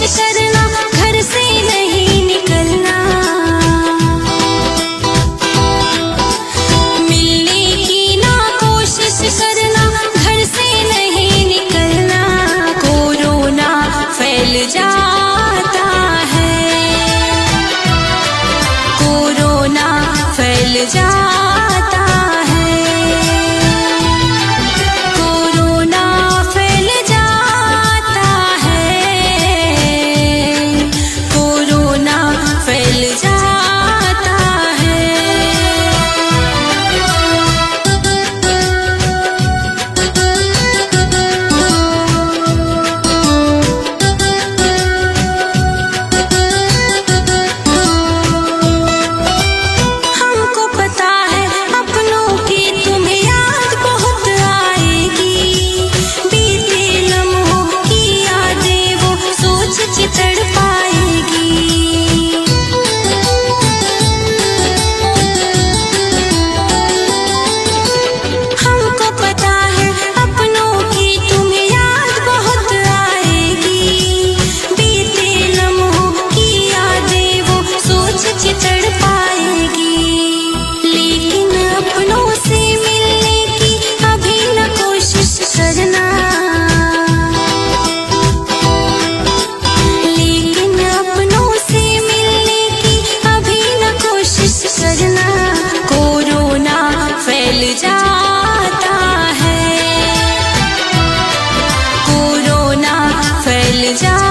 करना, घर से नहीं निकलना। मिलने की ना कोशिश करना, घर से नहीं निकलना। कोरोना फैल जाता है, कोरोना फैल जाता है, कोरोना फैल जाता है, कोरोना फैल जाता है। हमको पता है अपनों की तुम्हें याद बहुत आएगी। बीते लम्हों की यादें वो सोच के तड़पाएगी। हमको पता है अपनों की तुम्हें याद बहुत आएगी। बीते लम्हों की यादें वो सोच के तड़पाएगी। लेकिन अपनों से मिलने की अभी न कोशिश करना, लेकिन अपनों से मिलने की अभी न कोशिश करना। कोरोना फैल जाता है, कोरोना फैल जाता